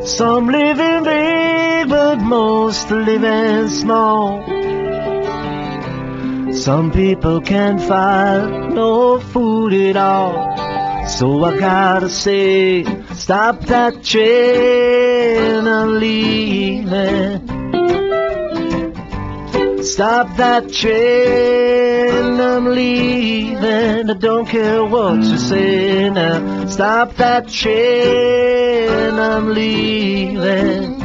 Some live in big, but most live in small. Some people can't find no food at all. So I gotta say, stop that train, I'm leaving. Stop that train, I'm leaving. I don't care what you say now. Stop that train, I'm leaving.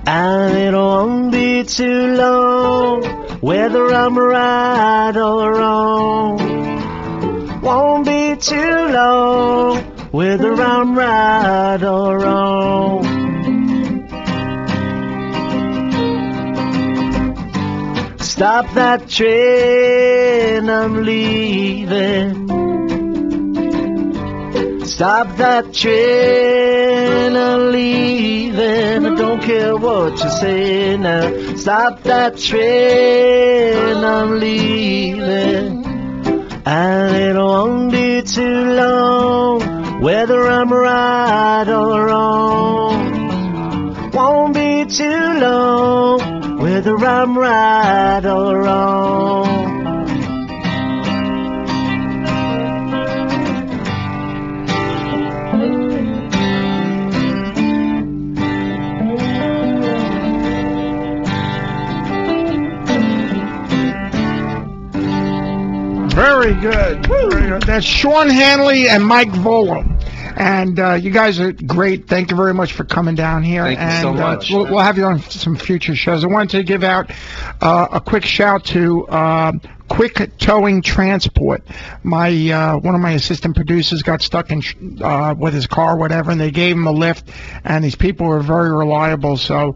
And it won't be too long, whether I'm right or wrong. Won't be too long, whether I'm right or wrong. Stop that train, I'm leaving. Stop that train, I'm leaving. I don't care what you say now. Stop that train, I'm leaving. And it won't be too long, whether I'm right or wrong. Won't be too long, whether I'm right or wrong. Very good. Very good. That's Sean Hanley and Mike Volo. And you guys are great. Thank you very much for coming down here. Thank you so much. We'll have you on some future shows. I wanted to give out a quick shout to Quick Towing Transport. My one of my assistant producers got stuck in with his car, or whatever, and they gave him a lift. And these people were very reliable. So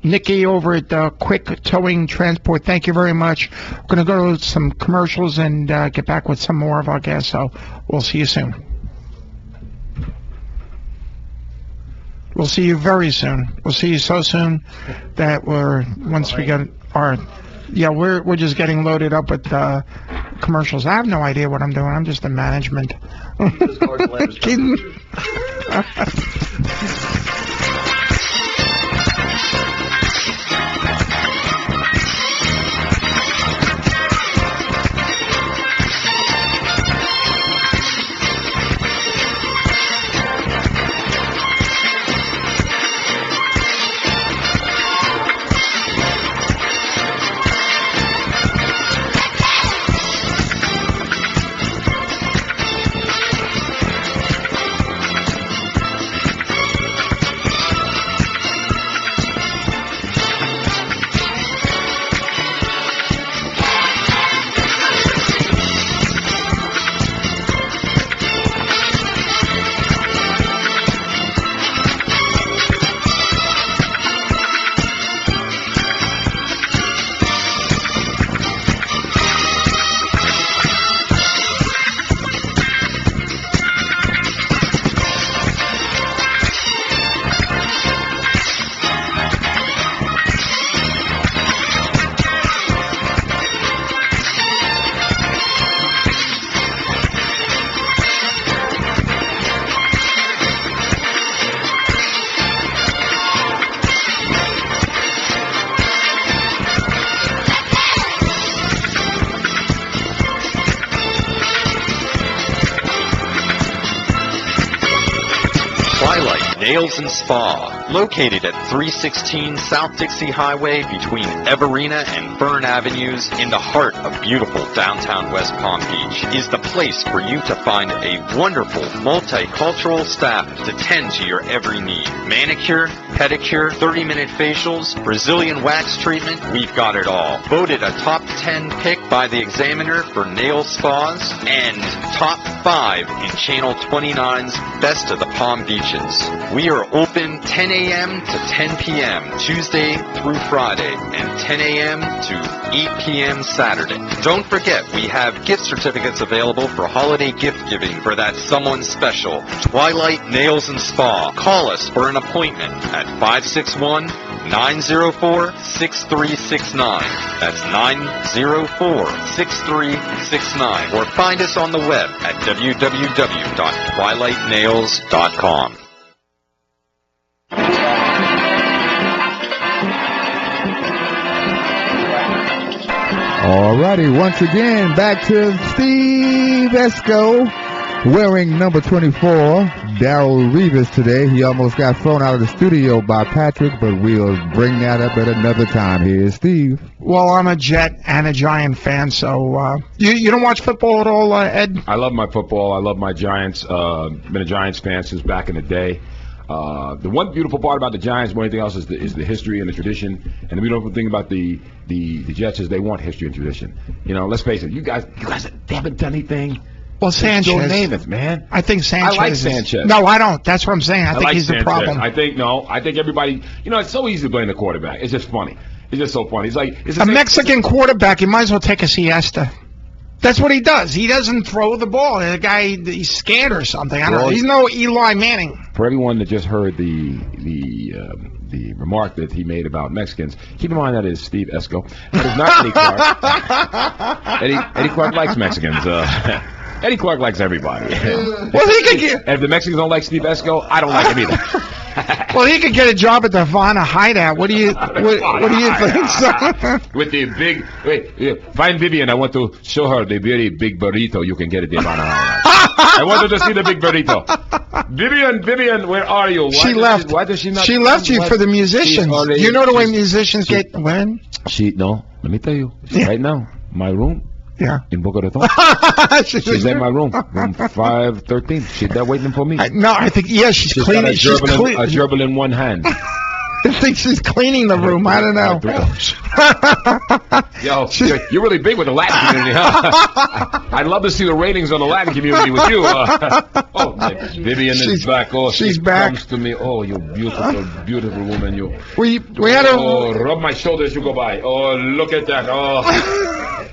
Nikki over at Quick Towing Transport, thank you very much. We're going to go to some commercials and get back with some more of our guests. So we'll see you soon. We'll see you very soon. We'll see you so soon that once we get our, we're just getting loaded up with commercials. I have no idea what I'm doing. I'm just in management. Kidding. Nails and Spa, located at 316 South Dixie Highway between Everina and Fern Avenues in the heart of beautiful downtown West Palm Beach, is the place for you to find a wonderful multicultural staff to tend to your every need. Manicure, pedicure, 30-minute facials, Brazilian wax treatment, we've got it all. Voted a top 10 pick by the Examiner for nail spas and top 5 in Channel 29's Best of the Palm Beaches. We are open 10 a.m. to 10 p.m. Tuesday through Friday and 10 a.m. to 8 p.m. Saturday. Don't forget, we have gift certificates available for holiday gift giving for that someone special. Twilight Nails and Spa. Call us for an appointment at 561-904-6369. That's 904-6369. Or find us on the web at www.twilightnails.com. All righty, once again, back to Steve Eskow, wearing number 24, Darrell Revis today. He almost got thrown out of the studio by Patrick, but we'll bring that up at another time. Here's Steve. Well, I'm a Jet and a Giant fan, so you don't watch football at all, Ed? I love my football. I love my Giants. Been a Giants fan since back in the day. The one beautiful part about the Giants more than anything else is the history and the tradition. And the beautiful thing about the Jets is they want history and tradition. You know, let's face it, you guys they haven't done anything. Well, Sanchez. Don't name it, man. I think Sanchez. I like Sanchez. No, I don't. That's what I'm saying. I think like he's Sanchez. the problem. I think everybody. You know, it's so easy to blame the quarterback. It's just funny. It's just so funny. It's like a Mexican quarterback. You might as well take a siesta. That's what he does. He doesn't throw the ball. The guy, he's scared or something. I don't know. He's no Eli Manning. For everyone that just heard the remark that he made about Mexicans, keep in mind that is Steve Eskow. That is not Eddie Clark. Eddie Clark likes Mexicans. Eddie Clark likes everybody. Well, he could get. If the Mexicans don't like Steve Eskow, I don't like him either. Well, he could get a job at the Havana Hideout. What do you think? So? With the big, find Vivian. I want to show her the very big burrito you can get at the Havana Hideout. I want her to see the big burrito. Vivian, where are you? She left. Why does she not? She left you for the musicians. You know the way musicians get when? No. Let me tell you. Right now, my room. Yeah. In Boca Raton. She's in my room 513. She's there waiting for me. I think, she's cleaning. Got a gerbil in one hand. I think she's cleaning the room. I don't know. Yo, you're really big with the Latin community, huh? I'd love to see the ratings on the Latin community with you. Vivian is back. Oh, she's she back. Comes to me. Oh, you beautiful, beautiful woman. You. We had a. Oh, rub my shoulders as you go by. Oh, look at that. Oh,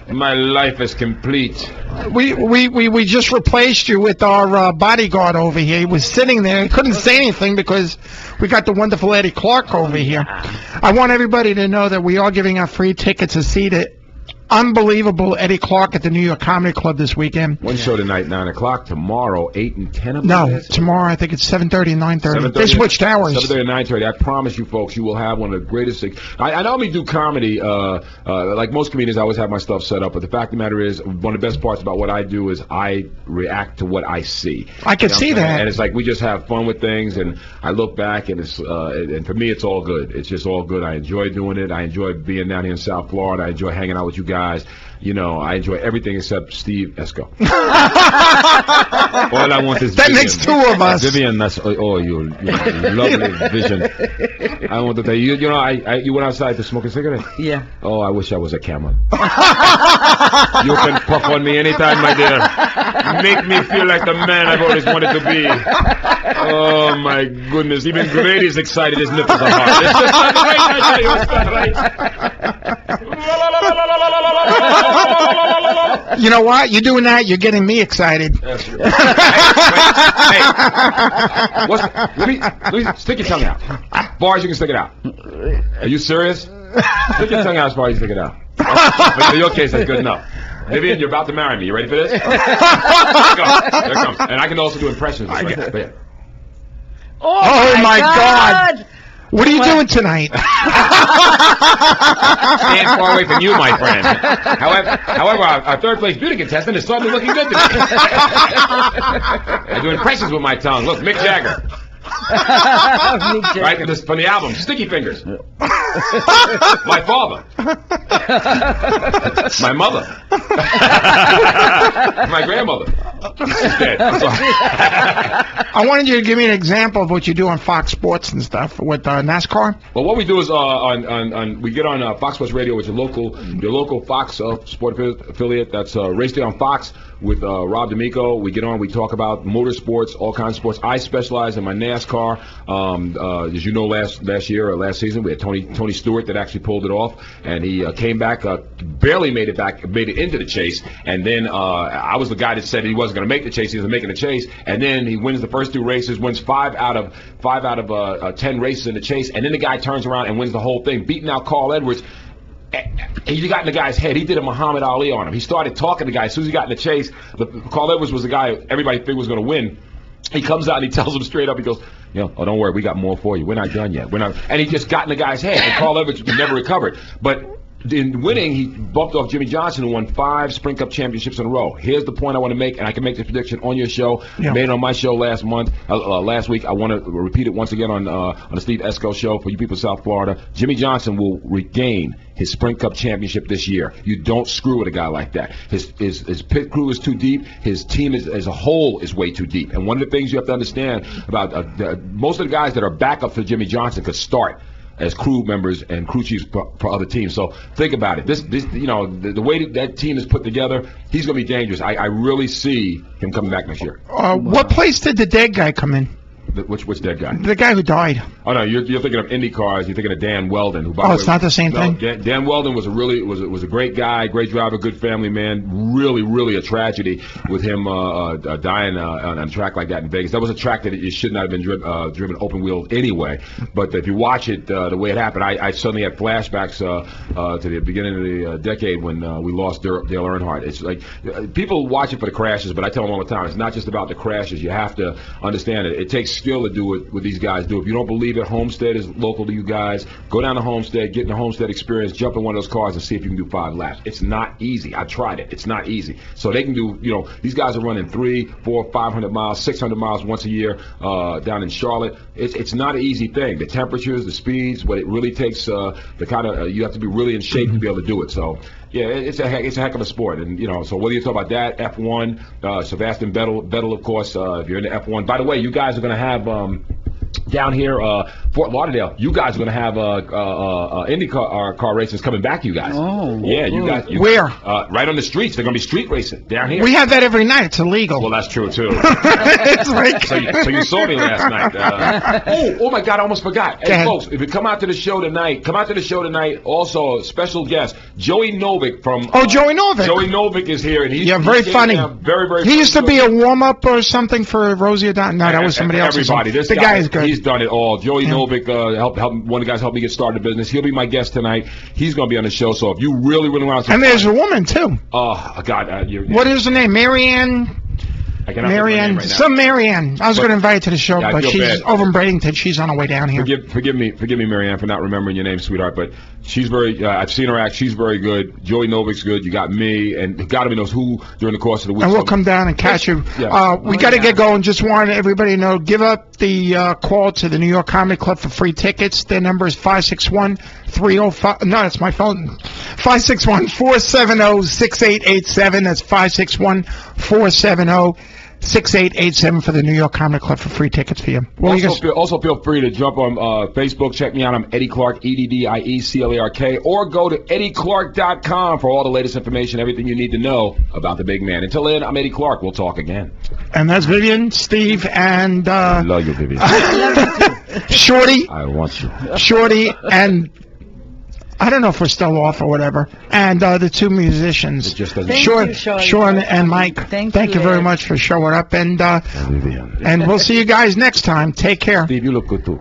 my life is complete. We just replaced you with our bodyguard over here. He was sitting there. He couldn't say anything because we got the wonderful Eddie Clark over here. I want everybody to know that we are giving out free tickets to see the unbelievable Eddie Clark at the New York Comedy Club this weekend. One show tonight, 9 o'clock. Tomorrow, 8 and 10. No, tomorrow I think it's 7:30 and 9:30. They switched hours. 7:30 and 9:30. I promise you, folks, you will have one of the greatest things. I not only do comedy, like most comedians, I always have my stuff set up. But the fact of the matter is, one of the best parts about what I do is I react to what I see. I can see that. And it's like we just have fun with things, and I look back, and it's and for me, it's all good. It's just all good. I enjoy doing it. I enjoy being down here in South Florida. I enjoy hanging out with you guys. You know, I enjoy everything except Steve Eskow. All I want is that Vivian. Makes two of us. Vivian, that's you lovely vision. I want to tell you, you went outside to smoke a cigarette? Yeah. Oh, I wish I was a camel. You can puff on me anytime, my dear. Make me feel like the man I've always wanted to be. Oh, my goodness. Even Grady's excited. His nipples are hard. It's just not right, I tell you. It's not right. You know what? You're doing that. You're getting me excited. Hey, let me stick your tongue out. As far as you can stick it out. Are you serious? Stick your tongue out as far as you can stick it out. But in your case, that's good enough. Vivian, you're about to marry me. You ready for this? Here it comes. And I can also do impressions. Oh my God. What are you doing tonight? Stand far away from you, my friend. However, our third place beauty contestant is suddenly looking good to me. I do impressions with my tongue. Look, Mick Jagger. Right from the album, Sticky Fingers. My father. My mother. My grandmother. She's dead. I'm sorry. I wanted you to give me an example of what you do on Fox Sports and stuff with NASCAR. Well, what we do is we get on Fox Sports Radio, which is your local Fox sport affiliate. That's Race Day on Fox with Rob D'Amico. We get on, we talk about motorsports, all kinds of sports. I specialize in my NASCAR. As you know, last season, we had Tony Stewart that actually pulled it off, and he came back, barely made it into the chase, and then I was the guy that said he wasn't going to make the chase. He was making the chase, and then he wins the first 2 races, wins 5 out of 10 races in the chase, and then the guy turns around and wins the whole thing, beating out Carl Edwards. He got in the guy's head. He did a Muhammad Ali on him. He started talking to the guy. As soon as he got in the chase, Carl Edwards was the guy everybody figured was going to win. He comes out and he tells him straight up, he goes, oh, don't worry, we got more for you. We're not done yet. And he just got in the guy's head, and Carl Edwards never recovered. But in winning, he bumped off Jimmy Johnson, who won 5 Sprint Cup championships in a row. Here's the point I want to make, and I can make this prediction on your show. Yeah. Made it on my show last week. I want to repeat it once again on the Steve Eskow show for you people in South Florida. Jimmy Johnson will regain his Sprint Cup championship this year. You don't screw with a guy like that. His pit crew is too deep. His team as a whole is way too deep. And one of the things you have to understand about most of the guys that are backup for Jimmy Johnson could start as crew members and crew chiefs for other teams. So think about it. This the way that team is put together, he's going to be dangerous. I really see him coming back next year. What place did the dead guy come in? Which dead guy? The guy who died. Oh no, you're thinking of Indy cars. You're thinking of Dan Weldon. Who, it's not the same thing. Dan Weldon was a great guy, great driver, good family man. Really a tragedy with him dying on a track like that in Vegas. That was a track that it should not have been driven open wheel anyway. But if you watch it the way it happened, I suddenly had flashbacks to the beginning of the decade when we lost Dale Earnhardt. It's like people watch it for the crashes, but I tell them all the time, it's not just about the crashes. You have to understand it. It takes skill to do what these guys do. If you don't believe it, Homestead is local to you guys. Go down to Homestead, get in the Homestead experience, jump in one of those cars and see if you can do 5 laps. It's not easy. I tried it. It's not easy. So they can do, these guys are running 300, 400, 500 miles, 600 miles once a year down in Charlotte. It's not an easy thing. The temperatures, the speeds, what it really takes, the kind of, you have to be really in shape to be able to do it. So, yeah, it's a heck of a sport. And, so whether you talk about that, F1, Sebastian Vettel, of course, if you're into F1. By the way, you guys are going to have down here, Fort Lauderdale, you guys are going to have Indy car races coming back, you guys. Oh. Yeah, you guys. Where? Right on the streets. They're going to be street racing down here. We have that every night. It's illegal. Well, that's true, too. It's like... so you saw me last night. Oh, my God, I almost forgot. Hey, folks, if you come out to the show tonight, also, a special guest, Joey Novick from... Joey Novick. Joey Novick is here. And he's very funny. Very He used to be a warm-up or something for Rosie O'Donnell. No, that was somebody else. Everybody. The guy is good. He's done it all. Joey Novick helped one of the guys help me get started in business. He'll be my guest tonight. He's going to be on the show. So if you really want to... And there's a woman, too. Oh, God. What is her name? Marianne? Marianne. Right, some Marianne. I was going to invite her to the show, but she's over in Bradenton. She's on her way down here. Forgive me, Marianne, for not remembering your name, sweetheart. But she's very. I've seen her act. She's very good. Joey Novick's good. You got me, and God only knows who during the course of the week. And we'll come down and catch you. Yeah. We got to get going. Just wanted everybody to know. Give up the call to the New York Comedy Club for free tickets. Their number is 561-305. No, that's my phone. 561-470-6887. That's 561-470-6887 for the New York Comedy Club for free tickets for you. Also feel free to jump on Facebook. Check me out. I'm Eddie Clark, EDDIECLARK, or go to eddieclark.com for all the latest information, everything you need to know about the big man. Until then, I'm Eddie Clark. We'll talk again. And that's Vivian, Steve, and... I love you, Vivian. Shorty. I want you. Shorty, and... I don't know if we're still off or whatever. And the 2 musicians, Sean and Mike. Thank you very much for showing up. And we'll see you guys next time. Take care. Steve, you look good too.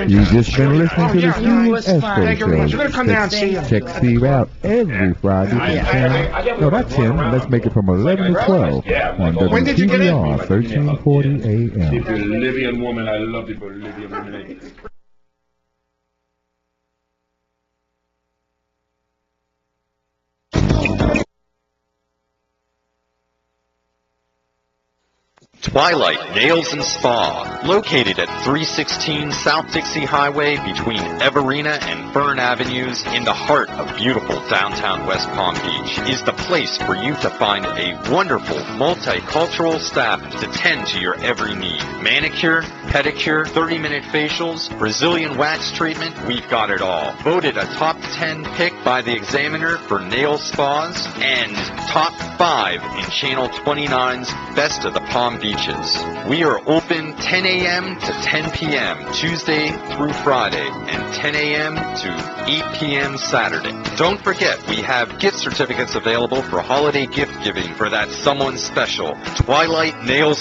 You just been listening to the Steve Eskow Show. We're going to come down and see you. Check Steve out every Friday from 10. No, not 10. Let's make it from 11 to 12 on WTBR 1340 AM. Steve, the Bolivian woman. I love the Bolivian woman. Twilight Nails and Spa, located at 316 South Dixie Highway between Everina and Fern Avenues in the heart of beautiful downtown West Palm Beach, is the place for you to find a wonderful multicultural staff to tend to your every need. Manicure, pedicure, 30-minute facials, Brazilian wax treatment, we've got it all. Voted a top 10 pick by the Examiner for nail spas and top 5 in Channel 29's Best of the Palm Beaches. We are open 10 a.m. to 10 p.m. Tuesday through Friday and 10 a.m. to 8 p.m. Saturday. Don't forget, we have gift certificates available for holiday gift giving for that someone special. Twilight Nails